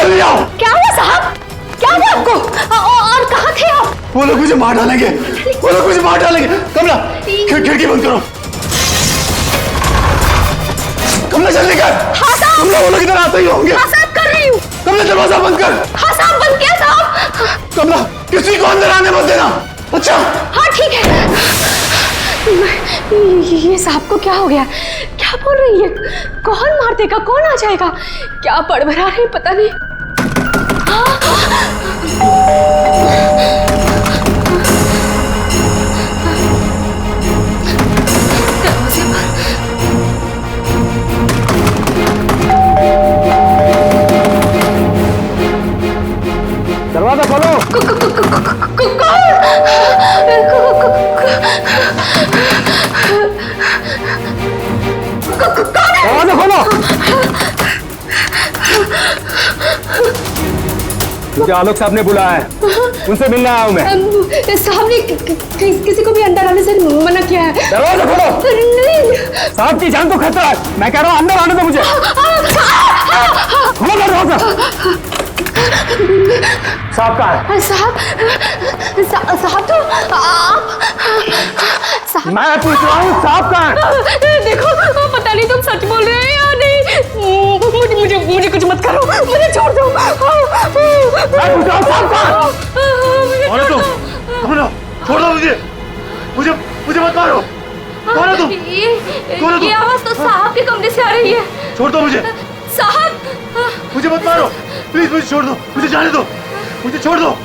जल्दी आओ। क्या हुआ साहब? क्या हुआ आपको? और कहाँ थे आप? वो लोग मुझे मार डालेंगे, वो लोग मुझे मार डालेंगे। कमला खिड़की बंद करो। कमला जल्दी कर। हाँ साहब। कमला वो लोग इधर आते ही होंगे। हाँ साहब कर रही हूँ। कमला दरवाजा बंद कर। हाँ साहब बंद किया साहब। कमला किसी को अंदर आने मत देना। अच्छा हाँ ठीक है। ये साहब को क्या हो गया? क्या बोल रही है? कौन मार देगा? कौन आ जाएगा? क्या बड़बड़ा रही पता नहीं। दरवाजा खोलो। दरवाजा खोलो। मुझे आलोक साहब ने बुलाया है, उनसे मिलने आया हूँ मैं। साहब ने किसी को भी अंदर आने से मना किया है। दरवाजा खोलो। नहीं साहब की जान को खतरा है, मैं कह रहा हूँ अंदर आने दो मुझे। खोलो दरवाजा। साहब कहाँ है? साहब तो आप साहब। मैं पूछ रहा हूँ साहब कहाँ है? देखो पता नहीं तुम सच बोल रहे हैं या नहीं। मुझे कुछ मत करो, मुझे छोड़ दो। मैं पूछ रहा हूँ साहब कहाँ है? कौन है तुम? छोड़ दो मुझे मत मारो। कौन है तुम? ये आवाज तो साहब के कमरे से आ रही है। छोड़ दो मुझे। साहब मुझे मत मारो प्लीज, मुझे छोड़ दो, मुझे जाने दो, मुझे छोड़ दो।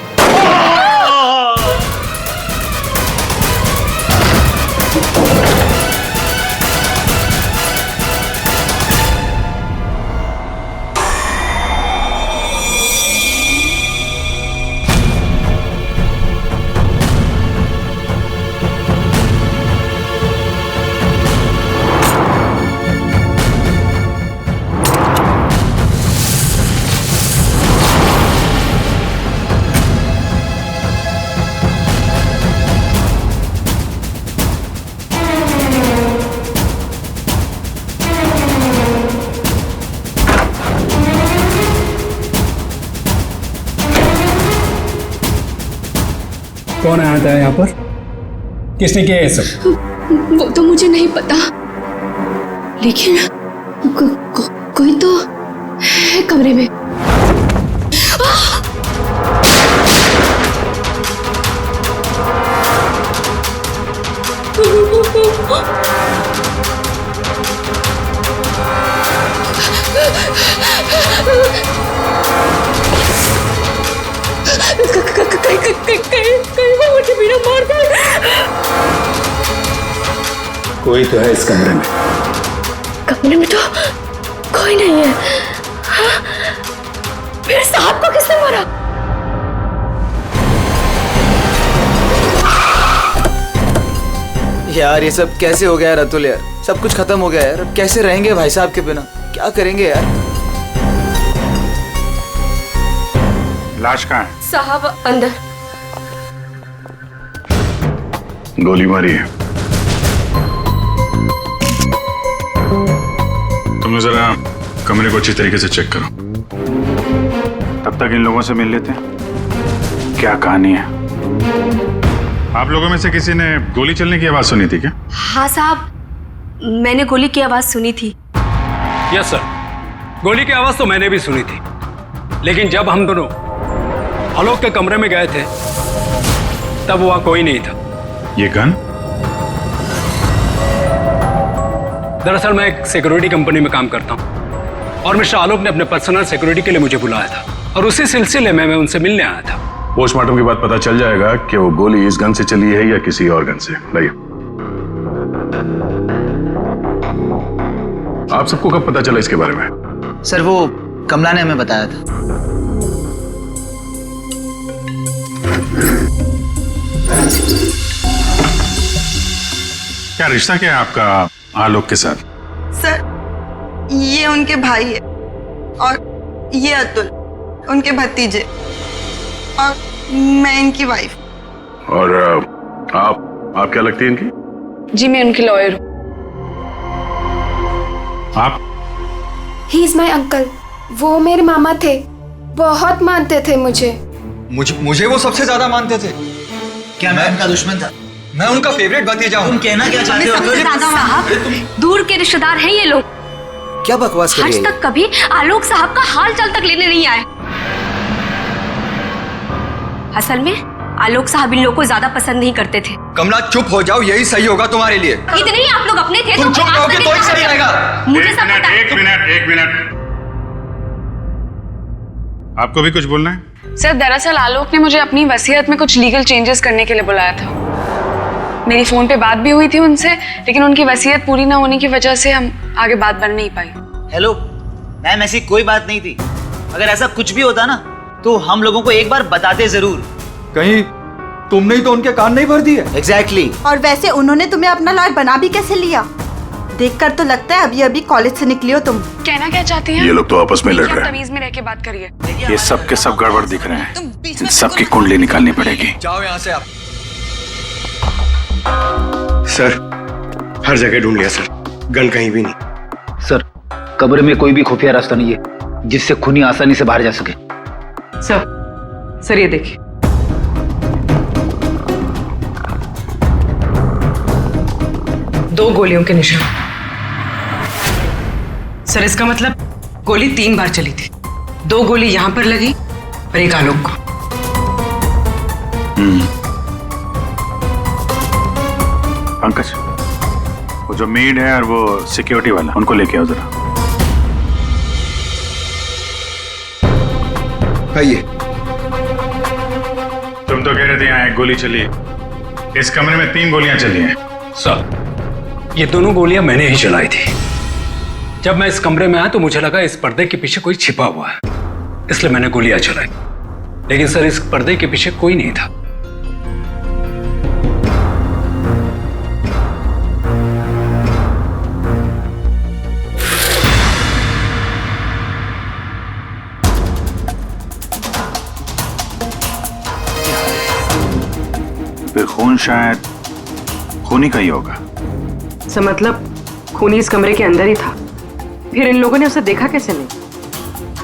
कौन आया था यहाँ पर? किसने किया ये सब? वो तो मुझे नहीं पता, लेकिन कोई तो है कमरे में। कहीं वो मुझे बिना मार दे। कोई तो है इस कमरे में। कमरे में तो कोई नहीं है। हाँ? फिर साहब को किसने मारा? यार ये सब कैसे हो गया रतुल यार? सब कुछ खत्म हो गया यार, अब कैसे रहेंगे भाई साहब के बिना? क्या करेंगे यार? लाश कहाँ है? साहब अंदर। गोली मारी है। तुम जरा कमरे को अच्छी तरीके से चेक करो, तब तक इन लोगों से मिल लेते हैं। क्या कहानी है? आप लोगों में से किसी ने गोली चलने की आवाज सुनी थी क्या? हाँ साहब, मैंने गोली की आवाज सुनी थी। यस सर, गोली की आवाज तो मैंने भी सुनी थी, लेकिन जब हम दोनों आलोक के कमरे में गए थे तब वहां कोई नहीं था। ये गन? दरअसल मैं एक सिक्योरिटी कंपनी में काम करता हूं और मिस्टर आलोक ने अपने पर्सनल सिक्योरिटी के लिए मुझे बुलाया था और उसी सिलसिले में मैं उनसे मिलने आया था। पोस्टमार्टम के बाद पता चल जाएगा कि वो गोली इस गन से चली है या किसी और गन से। लाइए। आप सबको कब पता चला इसके बारे में? सर वो कमला ने हमें बताया था। क्या रिश्ता क्या है आपका आलोक के साथ? सर ये उनके भाई है और ये अतुल उनके भतीजे और मैं इनकी वाइफ। और आप क्या लगती है इनकी? जी मैं उनकी लॉयर हूँ। आप? He is my uncle. वो मेरे मामा थे, बहुत मानते थे मुझे। मुझे वो सबसे ज्यादा मानते थे। क्या मैं उनका दुश्मन था? मैं उनका फेवरेट भतीजा हूँ। तुम कहना क्या चाहते हो? सबसे ज्यादा साहब दूर के रिश्तेदार हैं ये लोग। क्या बकवास कर रही आज है? तक कभी आलोक साहब का हाल चाल तक लेने नहीं आए। असल में आलोक साहब इन लोगों को ज्यादा पसंद नहीं करते थे। कमला चुप हो जाओ, यही सही होगा तुम्हारे लिए। इतने ही आप लोग अपने थे तुम चुप रहोगे तो ही सही रहेगा। मुझे सब पता है। एक मिनट। आपको भी कुछ बोलना है? सर दरअसल आलोक ने मुझे अपनी वसीयत में कुछ लीगल चेंजेस करने के लिए बुलाया था। मेरी फोन पे बात भी हुई थी उनसे, लेकिन उनकी वसीयत पूरी ना होने की वजह से हम आगे बात बढ़ नहीं पाई। हेलो मैम, ऐसी कोई बात नहीं थी। अगर ऐसा कुछ भी होता ना तो हम लोगों को एक बार बताते जरूर। कहीं तुमने ही तो उनके कान नहीं भर दिए? एग्जैक्टली। और वैसे उन्होंने तुम्हें अपना लॉयर बना भी कैसे लिया? देखकर तो लगता है अभी अभी कॉलेज से निकली हो तुम। कहना क्या चाहती हैं? ये लोग तो आपस में लड़ रहे हैं। तमीज में रह के बात करिए। ये सब के सब गड़बड़ दिख रहे हैं। इन सबकी कुंडली निकालनी पड़ेगी। जाओ यहाँ से आप। सर हर जगह ढूंढ लिया सर, गन कहीं भी नहीं। सर कब्र में कोई भी खुफिया रास्ता नहीं है जिससे खूनी आसानी से बाहर जा सके। सर ये देखिए। दो गोलियों के निशान। सर इसका मतलब गोली 3 बार चली थी। 2 गोली यहाँ पर लगी और एक आलोक को। पंकज, वो जो मेड है और वो सिक्योरिटी वाला, उनको लेके आओ जरा। आइए। तुम तो कह रहे थे यहाँ 1 गोली चली है, इस कमरे में 3 गोलियां चली हैं। सर ये दोनों गोलियां मैंने ही चलाई थी। जब मैं इस कमरे में आया तो मुझे लगा इस पर्दे के पीछे कोई छिपा हुआ है, इसलिए मैंने गोलियां चलाई। लेकिन सर इस पर्दे के पीछे कोई नहीं था। फिर खून शायद खूनी का ही होगा। सर मतलब खूनी इस कमरे के अंदर ही था, फिर इन लोगों ने उसे देखा कैसे नहीं?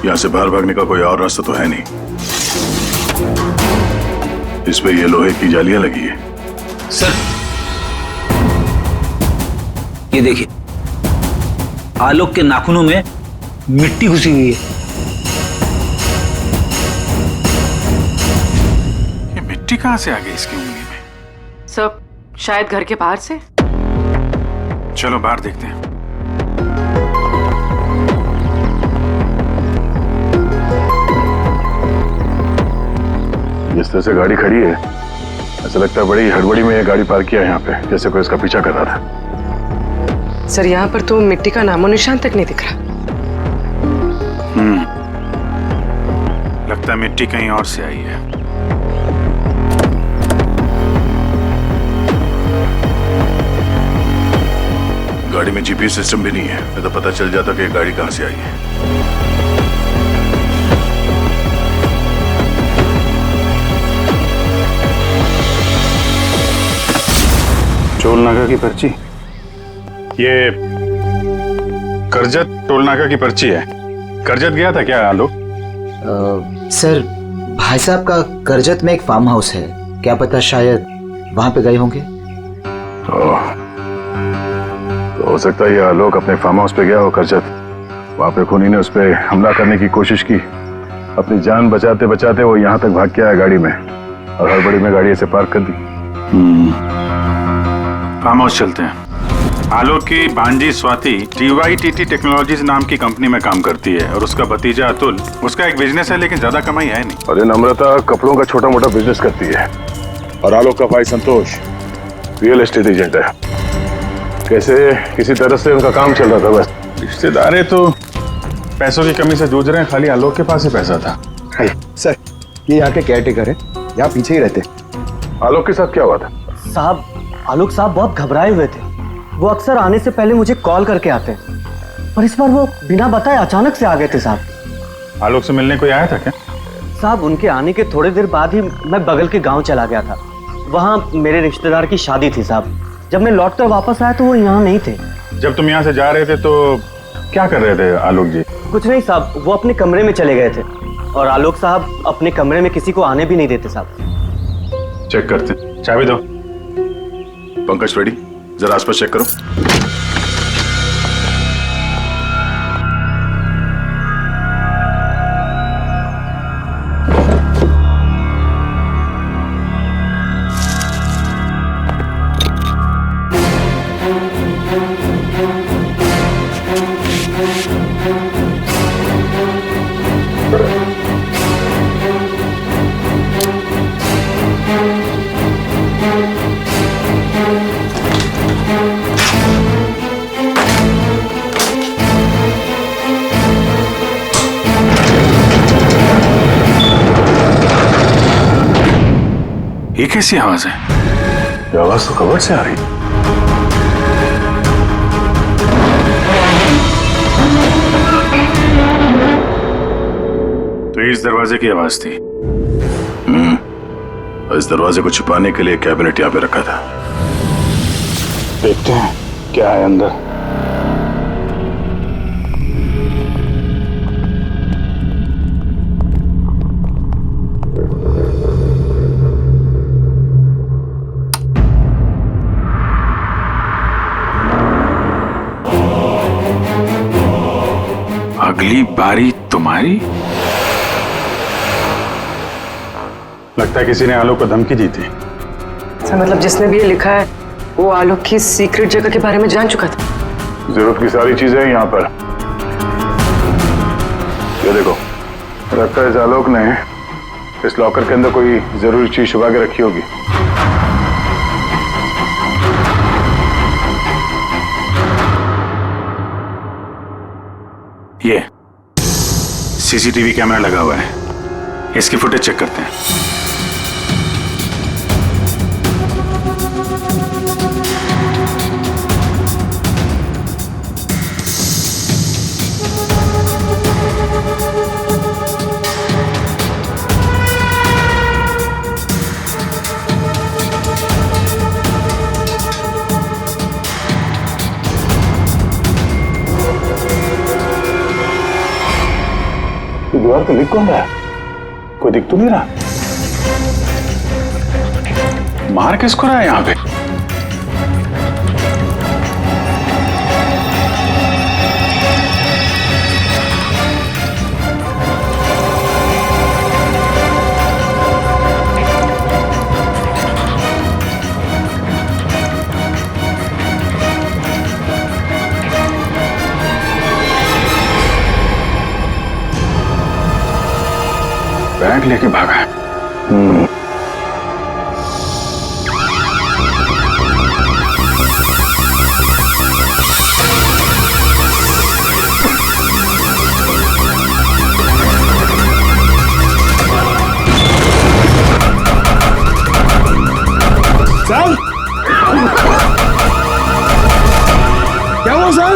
यहाँ से बाहर भागने का कोई और रास्ता तो है नहीं। इस पे ये लोहे की जालियां लगी है। सर ये देखिए, आलोक के नाखूनों में मिट्टी घुसी हुई है। ये मिट्टी कहाँ से आ गई इसकी उंगली में? सब शायद घर के बाहर से। चलो बाहर देखते हैं। जिस तरह से गाड़ी खड़ी है, ऐसा लगता है बड़ी हड़बड़ी में ये गाड़ी पार्क किया है यहाँ पे, जैसे कोई इसका पीछा कर रहा था। सर यहाँ पर तो मिट्टी का नामो निशान तक नहीं दिख रहा। लगता है मिट्टी कहीं और से आई है। गाड़ी में जीपीएस सिस्टम भी नहीं है, नहीं तो पता चल जाता कि ये गाड़ी कहां से आई है। टोल नाका की पर्ची, ये करजत टोल नाका की पर्ची है। करजत गया था क्या आलोक? सर भाई साहब का करजत में एक फार्म हाउस है, क्या पता शायद वहां पे गए होंगे। तो हो सकता है ये आलोक अपने फार्म हाउस पे गया हो करजत। वहां पे खूनी ने उस पर हमला करने की कोशिश की, अपनी जान बचाते बचाते वो यहाँ तक भाग के आया गाड़ी में, और हड़बड़ी में गाड़ी ऐसे पार्क कर दी। फार्म हाउस चलते हैं। आलोक की भांजी स्वाति TYTT टेक्नोलॉजीज नाम की कंपनी में काम करती है, और उसका भतीजा अतुल, उसका एक बिजनेस है लेकिन ज्यादा कमाई है नहीं। और ये नम्रता कपड़ों का छोटा मोटा बिजनेस करती है, और आलोक का भाई संतोष रियल एस्टेट एजेंट है। कैसे किसी तरह से उनका काम चल रहा था बस। रिश्तेदार तो पैसों की कमी से जूझ रहे हैं, खाली आलोक के पास ही पैसा था। सर ये यहाँ के केयर टेकर है, यहाँ पीछे ही रहते। आलोक के साथ क्या हुआ था? साहब आलोक साहब बहुत घबराए हुए थे। वो अक्सर आने से पहले मुझे कॉल करके आते, पर इस बार वो बिना बताए अचानक से आ गए थे साहब। आलोक से मिलने कोई आया था क्या? साहब उनके आने के थोड़ी देर बाद ही मैं बगल के गांव चला गया था, वहाँ मेरे रिश्तेदार की शादी थी साहब। जब मैं लौट कर वापस आया तो वो यहाँ नहीं थे। जब तुम यहाँ से जा रहे थे तो क्या कर रहे थे आलोक जी? कुछ नहीं साहब, वो अपने कमरे में चले गए थे और आलोक साहब अपने कमरे में किसी को आने भी नहीं देते साहब। चेक करते हैं, चाबी दो। पंकज रेडी, जरा आसपास चेक करो। ये कैसी आवाज है? ये आवाज तो कबर्ड से आ रही। तो इस दरवाजे की आवाज थी। इस दरवाजे को छुपाने के लिए कैबिनेट यहाँ पे रखा था। देखते हैं क्या है अंदर। अगली बारी तुम्हारी। लगता है किसी ने आलोक को धमकी दी थी। सर मतलब जिसने भी ये लिखा है वो आलोक की सीक्रेट जगह के बारे में जान चुका था। जरूरत की सारी चीजें हैं यहाँ पर। ये देखो, लगता है इस आलोक ने इस लॉकर के अंदर कोई जरूरी चीज छुपा के रखी होगी। ये सीसीटीवी कैमरा लगा हुआ है, इसकी फुटेज चेक करते हैं। दीवार पे लिख कौन रहा है? कोई दिख तो नहीं रहा। मार किसको रहा है यहाँ पे? बैग लेके भागा है। सर क्या हुआ sir?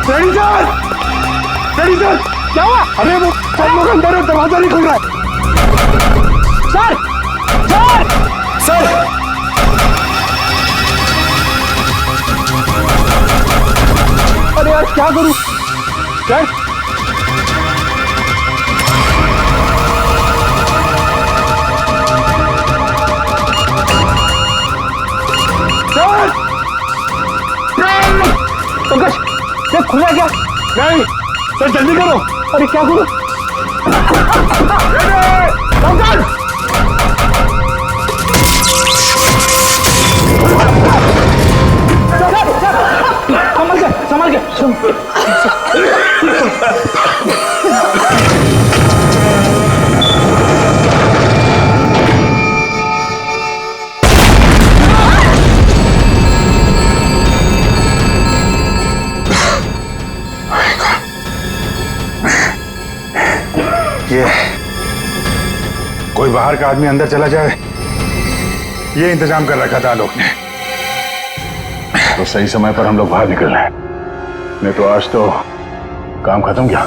Ready sir, ready sir, क्या हुआ? अरे वो सब लोग अंदर है, दरवाजा नहीं खुल रहा है। सर सर सर अरे यार क्या करूं सर? सर पंकज ये खुल रहा है क्या? नहीं सर, जल्दी करो। अरे क्या करूं? संभल के ये कोई बाहर का आदमी अंदर चला जाए, ये इंतजाम कर रखा था आलोक ने। तो सही समय पर हम लोग बाहर निकल रहे हैं, नहीं तो आज तो काम खत्म गया।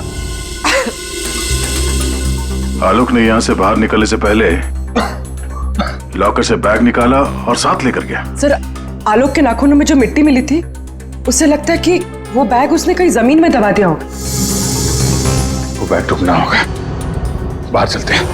आलोक ने यहां से बाहर निकलने से पहले लॉकर से बैग निकाला और साथ लेकर गया। सर आलोक के नाखूनों में जो मिट्टी मिली थी उससे लगता है कि वो बैग उसने कहीं जमीन में दबा दिया होगा। वो बैग टूटना होगा। बाहर चलते हैं।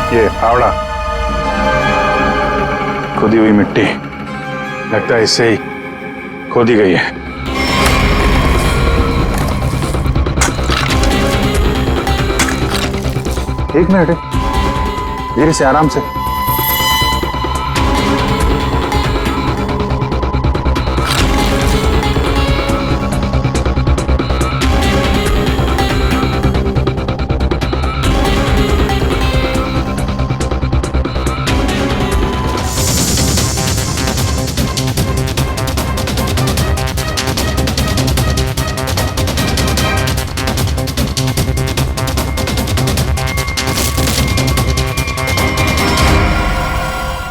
ये फावड़ा, खोदी हुई मिट्टी, लगता है इससे ही खोदी गई है। एक मिनट, धीरे से, आराम से।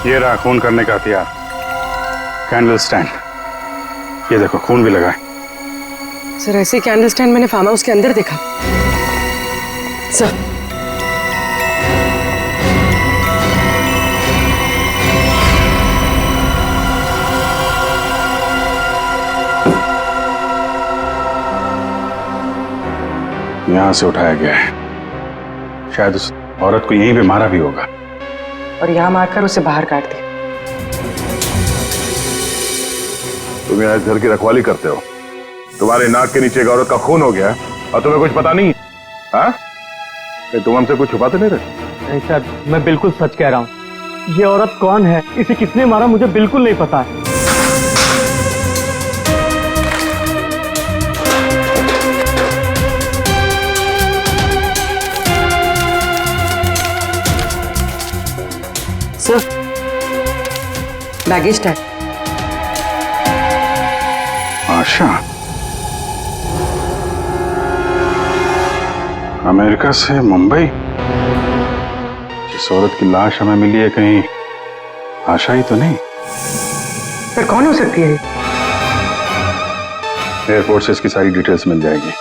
ये रहा खून करने का हथियार, कैंडल स्टैंड। ये देखो खून भी लगा है। सर ऐसे कैंडल स्टैंड मैंने फार्म हाउस के अंदर देखा। सर यहां से उठाया गया है, शायद उस औरत को यहीं पे मारा भी होगा और यहाँ मारकर उसे बाहर काट दिया। तुम यहाँ इस घर की रखवाली करते हो, तुम्हारे नाक के नीचे एक औरत का खून हो गया और तुम्हें कुछ पता नहीं? हाँ, तुम हमसे कुछ छुपाते नहीं रहे? नहीं सर, मैं बिल्कुल सच कह रहा हूँ। ये औरत कौन है, इसे किसने मारा, मुझे बिल्कुल नहीं पता है। Sir baggage tag. Asha America से मुंबई। जिस औरत की लाश हमें मिली है, कहीं आशा ही तो नहीं? सर कौन हो सकती है? एयरपोर्ट से इसकी सारी डिटेल्स मिल जाएगी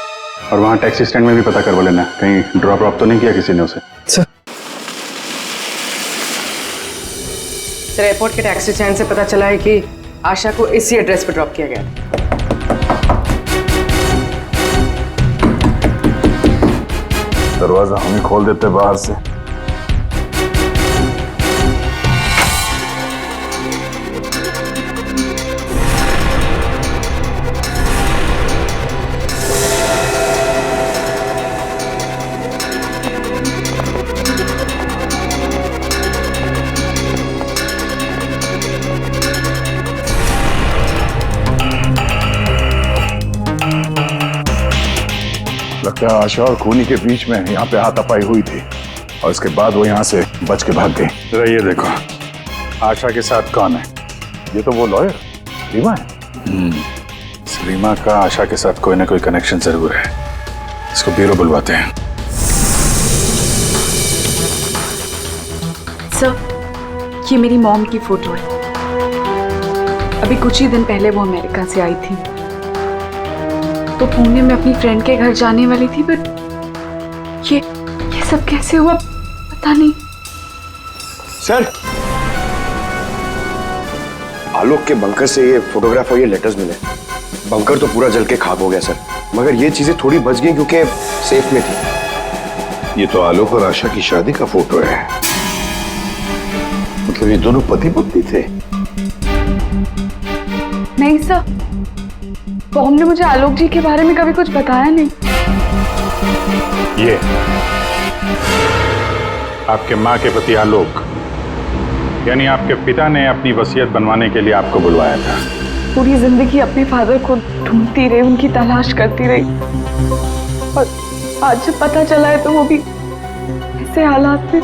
और वहां टैक्सी स्टैंड में भी पता करवा लेना, कहीं ड्रॉप ड्रॉप तो नहीं किया किसी ने उसे। सर एयरपोर्ट के टैक्सी स्टैंड से पता चला है कि आशा को इसी एड्रेस पर ड्रॉप किया गया। दरवाजा हम ही खोल देते बाहर से। लगता है आशा और खूनी के बीच में यहाँ पे हाथापाई हुई थी और इसके बाद वो यहाँ से बच के भाग गई। जरा ये देखो, आशा के साथ कौन है? ये तो वो लॉयर रीमा है। रीमा का आशा के साथ कोई ना कोई कनेक्शन जरूर है। इसको ब्यूरो बुलवाते हैं। सर ये मेरी मॉम की फोटो है। अभी कुछ ही दिन पहले वो अमेरिका से आई थी, तो पुणे में अपनी फ्रेंड के घर जाने वाली थी, बट ये सब कैसे हुआ पता नहीं। सर आलोक के बंकर से ये फोटोग्राफ और ये लेटर्स मिले। बंकर तो पूरा जल के खाक हो गया सर, मगर ये चीजें थोड़ी बच गई क्योंकि सेफ में थी। ये तो आलोक और आशा की शादी का फोटो है। मतलब ये दोनों पति पत्नी थे? नहीं सर, तो हमने मुझे आलोक जी के बारे में कभी कुछ बताया नहीं। ये आपके माँ के पति आलोक, यानी आपके पिता ने अपनी वसीयत बनवाने के लिए आपको बुलवाया था। पूरी जिंदगी अपने फादर को ढूंढती रही, उनकी तलाश करती रही, और आज जब पता चला है तो वो भी ऐसे हालात में।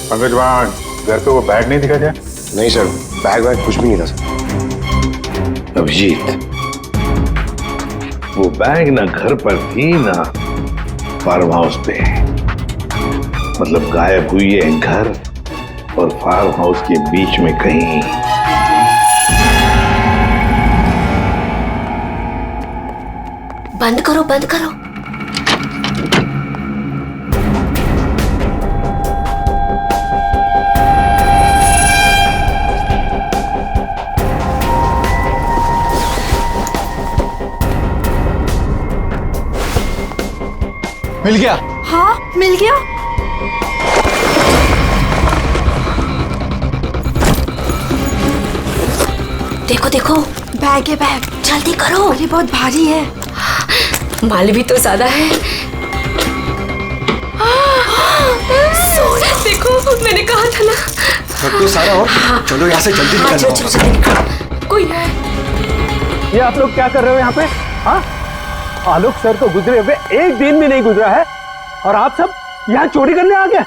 पंकज, वहां घर पे वो बैग नहीं दिखा क्या? नहीं सर, बैग वैग कुछ भी नहीं था सर। अभिजीत, वो बैग ना घर पर थी ना फार्म हाउस पे। मतलब गायब हुई है घर और फार्म हाउस के बीच में कहीं। बंद करो, बंद करो। मिल गया? हाँ, मिल गया। देखो देखो, बैग है बैग, जल्दी करो। ये बहुत भारी है। माल भी तो ज्यादा है। देखो, मैंने कहा था ना। सब तो सारा हो। चलो यहाँ से जल्दी निकलना चलो चलो जल्दी निकलो। कोई है। ये आप लोग क्या कर रहे हो यहाँ पे? हाँ, आलोक सर तो गुजरे हुए एक दिन भी नहीं गुजरा है और आप सब यहाँ चोरी करने आ गए।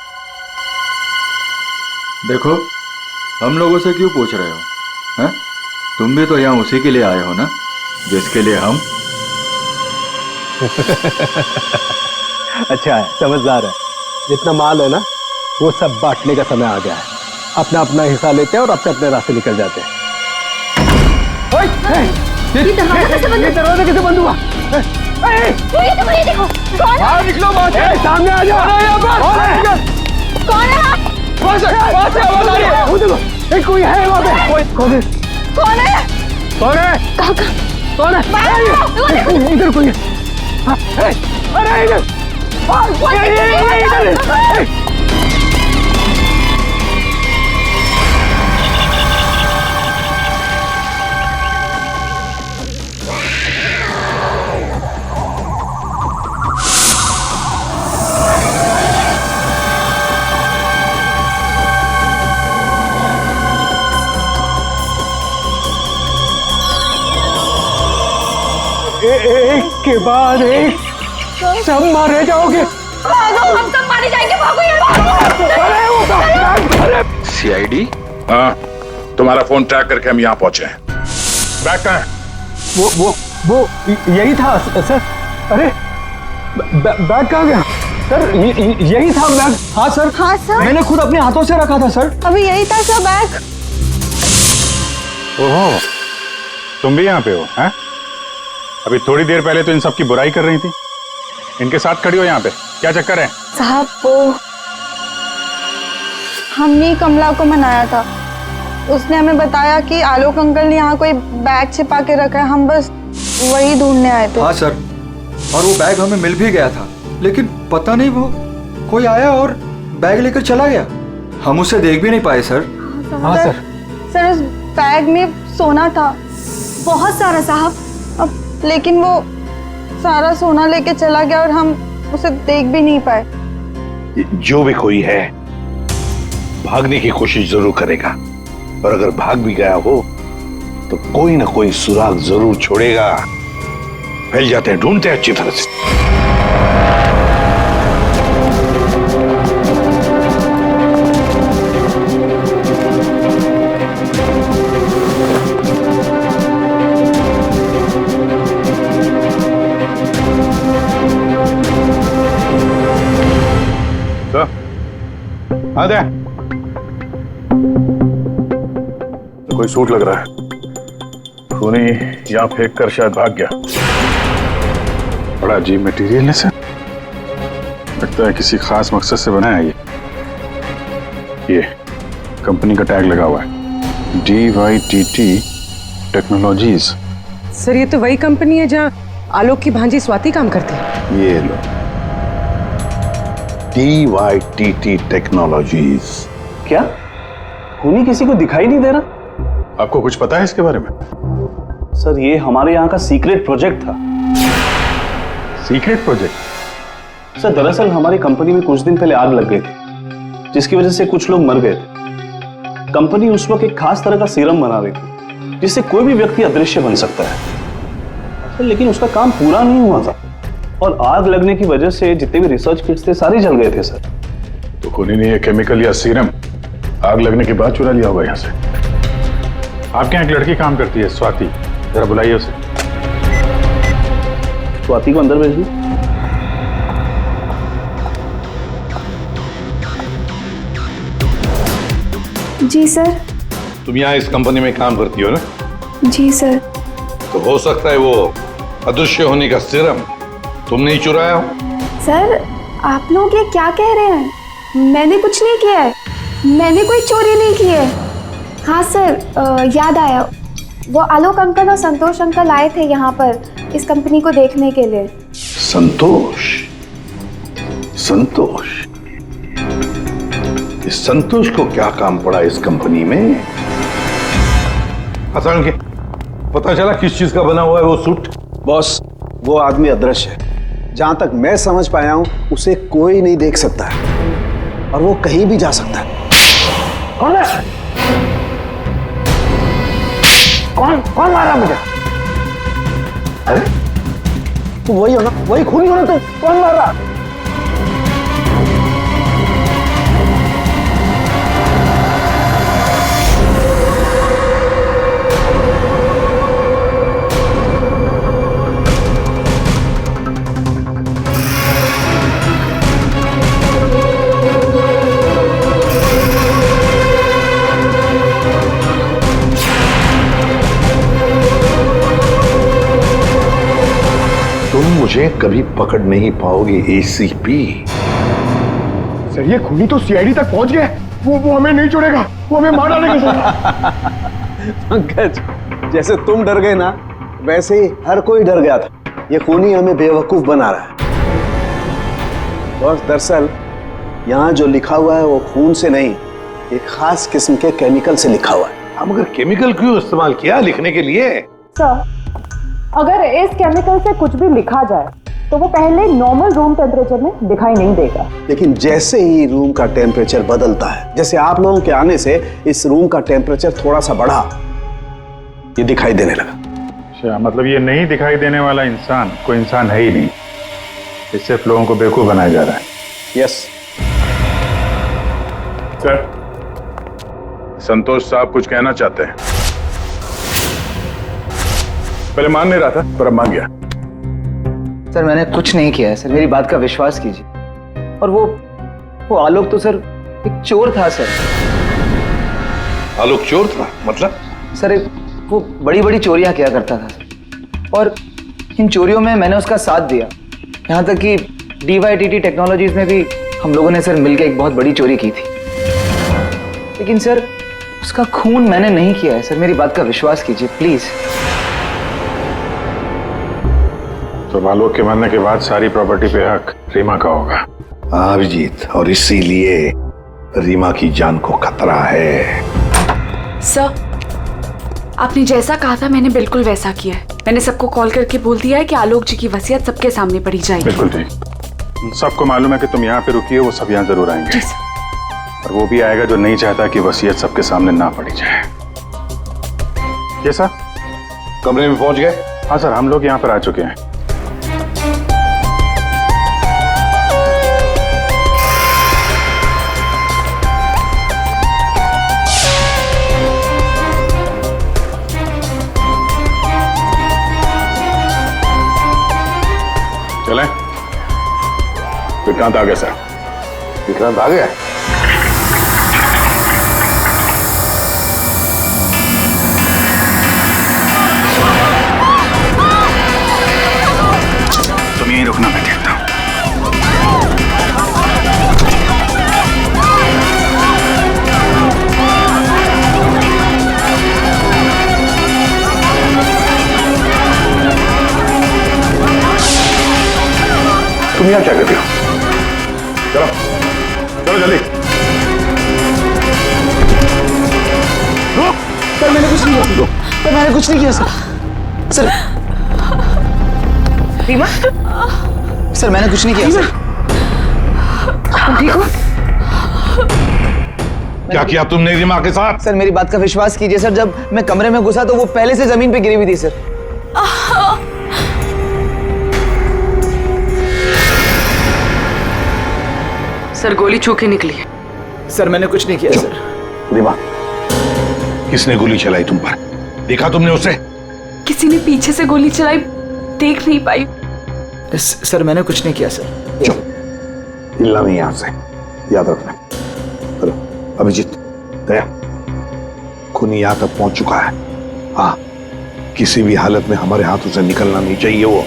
देखो, हम लोगों से क्यों पूछ रहे हो? हैं? तुम भी तो यहाँ उसी के लिए आए हो ना, जिसके लिए हम। अच्छा है, समझदार है। जितना माल है ना, वो सब बांटने का समय आ गया है। अपना अपना हिस्सा लेते हैं और अपने अपने रास्ते निकल जाते हैं। ये दरवाजा कैसे बंद? ये दरवाजा कैसे बंद हुआ? ये देखो, कौन बाहर निकलो, सामने आ जाओ। कौन है? वहाँ से आवाज आ रही है। वो देखो, कोई है वहाँ पे। कौन है? कौन है? कौन है? कहाँ? कौन है? इधर कोई है। अरे इधर, इधर। एक के बाद एक सब मारे जाओगे। भागो, हम सब मारे जाएंगे। भागो यार। सीआईडी? हाँ, तुम्हारा फोन ट्रैक करके हम यहाँ पहुंचे हैं। बैग कहाँ है? वो यही था सर। अरे बैग कहाँ गया? सर यही था बैग। हाँ सर। हाँ सर, मैंने खुद अपने हाथों से रखा था सर। अभी यही था सर बैग। ओहो, तुम भी यहाँ पे हो? हैं? अभी थोड़ी देर पहले तो इन सब की बुराई कर रही थी। इनके साथ खड़ी हो यहाँ पे, क्या चक्कर है? साहब, वो हमने कमला को मनाया था। उसने हमें बताया कि आलोक अंकल ने यहाँ कोई बैग छिपा के रखा है। हम बस वही ढूंढने आए थे। हाँ सर, और वो बैग हमें मिल भी गया था, लेकिन पता नहीं वो कोई आया और बैग लेकर चला गया। हम उसे देख भी नहीं पाए सर। हाँ सर। सर, उस बैग में सोना था, बहुत सारा साहब। अब लेकिन वो सारा सोना लेके चला गया और हम उसे देख भी नहीं पाए। जो भी कोई है भागने की कोशिश जरूर करेगा, और अगर भाग भी गया हो तो कोई ना कोई सुराग जरूर छोड़ेगा। फैल जाते हैं, ढूंढते हैं अच्छी तरह से। आ दे। कोई सूट लग रहा है। खूनी यहाँ फेंक कर शायद भाग गया। बड़ा अजीब मटेरियल है सर। लगता है किसी खास मकसद से बनाया है ये कंपनी का टैग लगा हुआ है, DYTT टेक्नोलॉजीज। सर, ये तो वही कंपनी है जहाँ आलोक की भांजी स्वाति काम करती है। ये लो, DYTT टेक्नोलॉजीज। क्या खूनी किसी को दिखाई नहीं दे रहा? आपको कुछ पता है इसके बारे में? सर, ये हमारे यहाँ का सीक्रेट प्रोजेक्ट था। Secret project? सर, दरअसल हमारी कंपनी में कुछ दिन पहले आग लग गई थी, जिसकी वजह से कुछ लोग मर गए थे। कंपनी उस वक्त एक खास तरह का सीरम बना रही थी, जिससे कोई भी व्यक्ति अदृश्य बन सकता है। लेकिन उसका काम पूरा नहीं हुआ था और आग लगने की वजह से जितने भी रिसर्च किट्स थे सारे जल गए थे सर। तो खूनी ने ये केमिकल या सीरम आग लगने के बाद चुरा लिया होगा यहाँ से। आपके यहाँ एक लड़की काम करती है, स्वाति, जरा बुलाइए उसे। स्वाति को अंदर भेजिए। जी सर। तुम यहाँ इस कंपनी में काम करती हो ना? जी सर। तो हो सकता है वो अदृश्य होने का सीरम तुमने ही चुराया हो। सर आप लोग ये क्या कह रहे हैं? मैंने कुछ नहीं किया है, मैंने कोई चोरी नहीं की है। हाँ सर, याद आया, वो आलोक अंकल और संतोष अंकल आए थे यहाँ पर इस कंपनी को देखने के लिए। संतोष? संतोष? इस संतोष को क्या काम पड़ा इस कंपनी में? असल के पता चला किस चीज का बना हुआ है वो सूट? बॉस, वो आदमी अदृश्य है। जहां तक मैं समझ पाया हूं, उसे कोई नहीं देख सकता है और वो कहीं भी जा सकता है। कौन है? कौन मारा मुझे? अरे तू वही हो ना, वही खूनी हो ना तू? कौन मार रहा? मुझे कभी पकड़ नहीं पाओगे एसीपी। सर ये खूनी तो सीआईडी तक पहुंच गया। वो हमें नहीं छोड़ेगा, वो हमें मार डालेगा सर। पंकज, जैसे तुम डर गए ना, वैसे ही हर कोई डर गया था। ये खूनी हमें बेवकूफ बना रहा है। बॉस, दरअसल यहाँ जो लिखा हुआ है वो खून से नहीं, एक खास किस्म के केमिकल से लिखा हुआ है। हम अगर केमिकल क्यों इस्तेमाल किया लिखने के लिए? सर, अगर इस केमिकल से कुछ भी लिखा जाए तो वो पहले नॉर्मल रूम टेम्परेचर में दिखाई नहीं देगा। लेकिन जैसे ही रूम का टेम्परेचर बदलता है, जैसे आप लोगों के आने से इस रूम का टेम्परेचर थोड़ा सा बढ़ा, ये दिखाई देने लगा। अच्छा, मतलब ये नहीं दिखाई देने वाला इंसान कोई इंसान है ही नहीं, ये सिर्फ लोगों को बेवकूफ बनाया जा रहा है। यस सर, संतोष साहब कुछ कहना चाहते हैं। पहले मान नहीं रहा था पर अब मान गया। सर मैंने कुछ नहीं किया है सर, मेरी बात का विश्वास कीजिए। और वो आलोक तो सर एक चोर था सर। आलोक चोर था? मतलब? सर वो बड़ी बड़ी चोरियां किया करता था सर, और इन चोरियों में मैंने उसका साथ दिया। यहाँ तक कि DYTT टेक्नोलॉजीज में भी हम लोगों ने सर मिलकर एक बहुत बड़ी चोरी की थी। लेकिन सर उसका खून मैंने नहीं किया है सर, मेरी बात का विश्वास कीजिए प्लीज। तो आलोक के मरने के बाद सारी प्रॉपर्टी पे हक रीमा का होगा। हाँ अभिजीत, और इसीलिए रीमा की जान को खतरा है। सर, आपने जैसा कहा था मैंने बिल्कुल वैसा किया है। मैंने सबको कॉल करके बोल दिया है कि आलोक जी की वसीयत सबके सामने पढ़ी जाएगी। बिल्कुल ठीक। सबको मालूम है कि तुम यहाँ पे रुकी हो, वो सब यहाँ जरूर आएंगे। जी सर। और वो भी आएगा जो नहीं चाहता कि वसीयत सबके सामने ना पड़ी जाए। ये सर, कमरे में पहुंच गए? हाँ सर, हम लोग यहाँ पर आ चुके हैं। चलें? विक्रांत आ गया सर। विक्रांत आ गया? तुम यहीं रुकना, मैं देखता हूं। तुम यहाँ क्या करते हो? चलो चलो जल्दी। सर मैंने कुछ नहीं किया। सर मैंने कुछ नहीं किया सर। रीमा? सर मैंने कुछ नहीं किया सर। तुम ठीक हो? क्या किया तुमने रीमा के साथ? सर मेरी बात का विश्वास कीजिए सर, जब मैं कमरे में घुसा तो वो पहले से जमीन पे गिरी हुई थी सर। सर गोली छू के निकली है। सर मैंने कुछ नहीं किया सर। रीमा, किसने गोली चलाई तुम पर? देखा तुमने उसे? किसी ने पीछे से गोली चलाई, देख नहीं पाई। सर मैंने कुछ नहीं किया सर। चुप, हिलना नहीं यहां से, याद रखना। चलो अभिजीत, दया, खूनी यहां तक पहुंच चुका है। हाँ, किसी भी हालत में हमारे हाथों से निकलना नहीं चाहिए वो।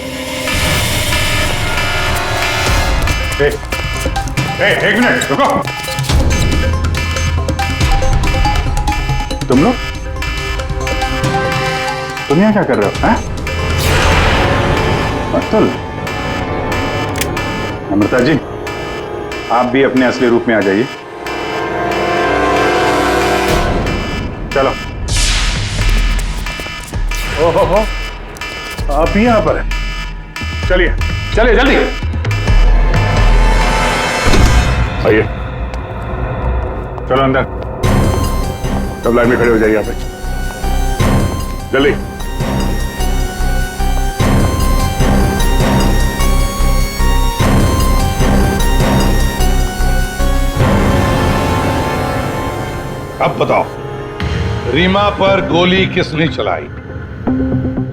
एक मिनट रुको। तुम लोग यहाँ क्या कर रहे हो? अतुल, अमृता जी, आप भी अपने असली रूप में आ जाइए। चलो। ओहो, आप भी यहाँ पर हैं। चलिए चलिए जल्दी आइए। चलो अंदर, सब लाइन में खड़े हो जाइए यहाँ पे, जल्दी। अब बताओ, रीमा पर गोली किसने चलाई?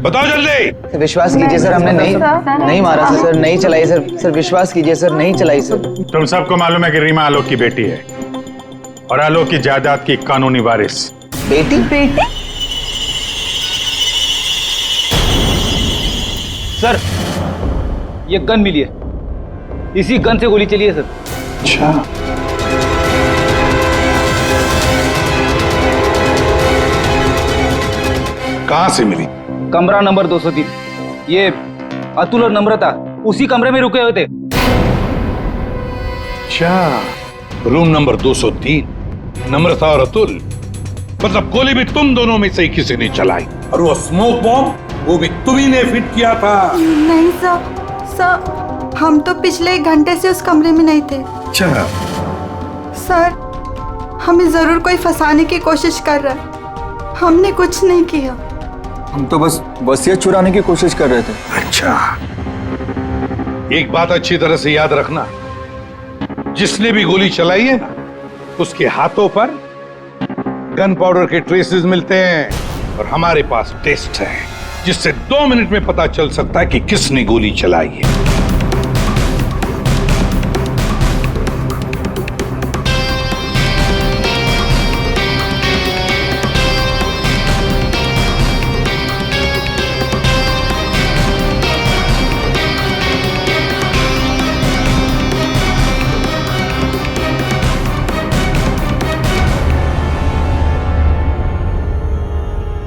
बताओ जल्दी। विश्वास कीजिए सर, हमने नहीं मारा सर, नहीं चलाई सर। सर विश्वास कीजिए सर, नहीं चलाई सर। तुम सबको मालूम है कि रीमा आलोक की बेटी है और आलोक की जायदाद की कानूनी वारिस। बेटी? सर, ये गन मिली है, इसी गन से गोली चली है सर। अच्छा, कहां से मिली? कमरा नंबर 203। ये अतुल और नम्रता उसी कमरे में रुके हुए थे। अच्छा, रूम नंबर 203, नम्रता और अतुल। मतलब गोली भी तुम दोनों में से ही किसी ने चलाई, और वो स्मोक बॉम्ब वो भी तुम ही ने फिट किया था। नहीं सर, हम तो पिछले 1 घंटे से उस कमरे में नहीं थे। अच्छा सर, हमें जरूर कोई फंसाने की कोशिश कर रहा है, हमने कुछ नहीं किया। हम तो बस वसीयत चुराने की कोशिश कर रहे थे। अच्छा, एक बात अच्छी तरह से याद रखना, जिसने भी गोली चलाई है ना, उसके हाथों पर गन पाउडर के ट्रेसेस मिलते हैं और हमारे पास टेस्ट है जिससे 2 मिनट में पता चल सकता है कि किसने गोली चलाई है।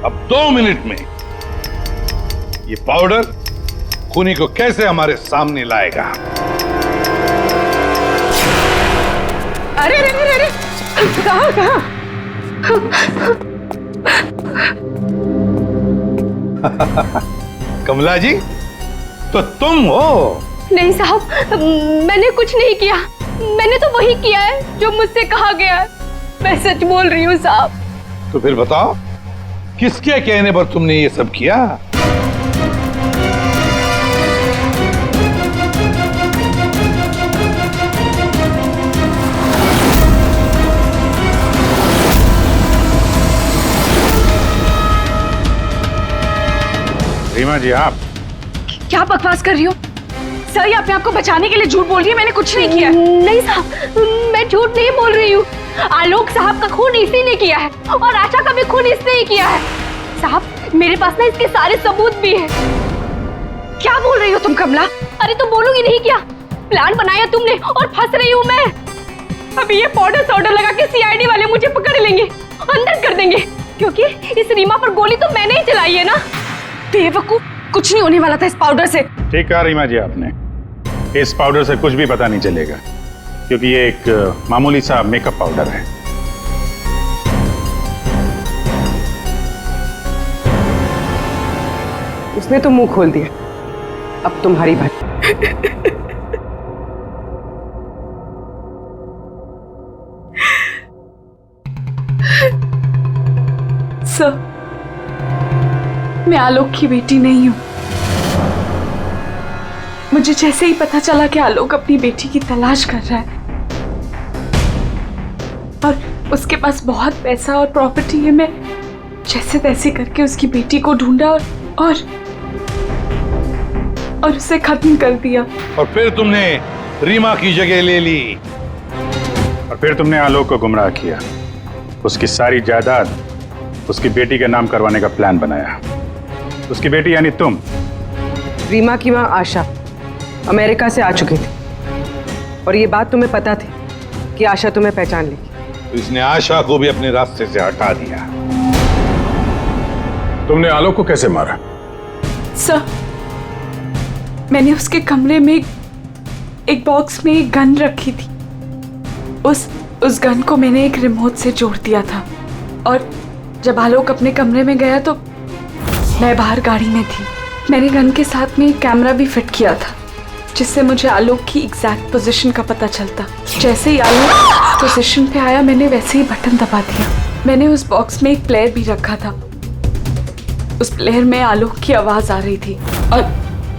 अब 2 मिनट में ये पाउडर खूनी को कैसे हमारे सामने लाएगा? अरे अरे अरे अरे, कहाँ? कमला जी, तो तुम हो? नहीं साहब, मैंने कुछ नहीं किया। मैंने तो वही किया है जो मुझसे कहा गया है। मैं सच बोल रही हूँ साहब। तो फिर बताओ, किसके कहने पर तुमने ये सब किया? रीमा जी, आप क्या बकवास कर रही हो? सर, ये अपने आप को बचाने के लिए झूठ बोल रही है, मैंने कुछ नहीं किया। नहीं साहब, मैं झूठ नहीं बोल रही हूँ। आलोक साहब का खून इसी ने किया है और आशा का भी खून इसने ही किया है। साहब, मेरे पास ना इसके सारे सबूत भी हैं। क्या बोल रही हो तुम कमला? अरे तो बोलूंगी नहीं क्या? प्लान बनाया तुमने और फंस रही हूँ मैं। अभी ये पाउडर लगा के सीआईडी वाले मुझे पकड़ लेंगे, अंदर कर देंगे, क्योंकि इस रीमा पर गोली तो मैंने ही चलाई है ना। बेवकूफ, कुछ नहीं होने वाला था इस पाउडर से। ठीक कहा रीमा जी आपने, इस पाउडर से कुछ भी पता नहीं चलेगा, क्योंकि ये एक मामूली सा मेकअप पाउडर है। उसने तो मुंह खोल दिया, अब तुम्हारी बात। सर, मैं आलोक की बेटी नहीं हूं। मुझे जैसे ही पता चला कि आलोक अपनी बेटी की तलाश कर रहा है उसके पास बहुत पैसा और प्रॉपर्टी है। मैं जैसे तैसे करके उसकी बेटी को ढूंढा और उसे खत्म कर दिया। और फिर तुमने रीमा की जगह ले ली। और फिर तुमने आलोक को गुमराह किया, उसकी सारी जायदाद उसकी बेटी के नाम करवाने का प्लान बनाया। उसकी बेटी यानी तुम। रीमा की माँ आशा अमेरिका से आ चुकी थी और ये बात तुम्हें पता थी कि आशा तुम्हें पहचान लेगी। तो इसने आशा को भी अपने रास्ते से हटा दिया। तुमने आलोक को कैसे मारा? सर, मैंने उसके कमरे में एक बॉक्स में एक गन रखी थी। उस गन को मैंने एक रिमोट से जोड़ दिया था और जब आलोक अपने कमरे में गया तो मैं बाहर गाड़ी में थी। मैंने गन के साथ में एक कैमरा भी फिट किया था जिससे मुझे आलोक की एग्जैक्ट पोजीशन का पता चलता। जैसे ही आलोक पोजीशन पे आया मैंने वैसे ही बटन दबा दिया। मैंने उस बॉक्स में एक प्लेयर भी रखा था। उस प्लेयर में आलोक की आवाज आ रही थी और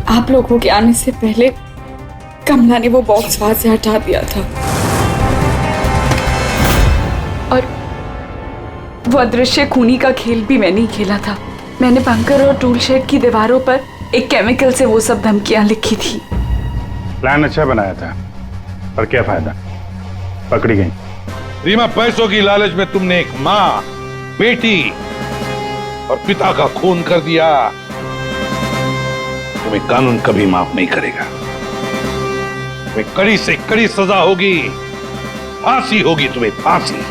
आप लोगों के आने से पहले कमला ने वो बॉक्स वहां से हटा दिया था और वो अदृश्य खूनी का खेल भी मैंने ही खेला था। मैंने बंकर और टूल शेड की दीवारों पर एक केमिकल से वो सब धमकियां लिखी थी। प्लान अच्छा बनाया था, पर क्या फायदा, पकड़ी गई। रीमा, पैसों की लालच में तुमने एक माँ, बेटी और पिता का खून कर दिया। तुम्हें कानून कभी माफ नहीं करेगा। तुम्हें कड़ी से कड़ी सजा होगी, फांसी होगी तुम्हें, फांसी।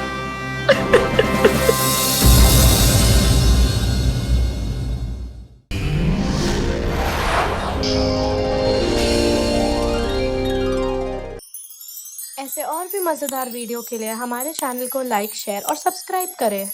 ऐसे और भी मजेदार वीडियो के लिए हमारे चैनल को लाइक, शेयर और सब्सक्राइब करें।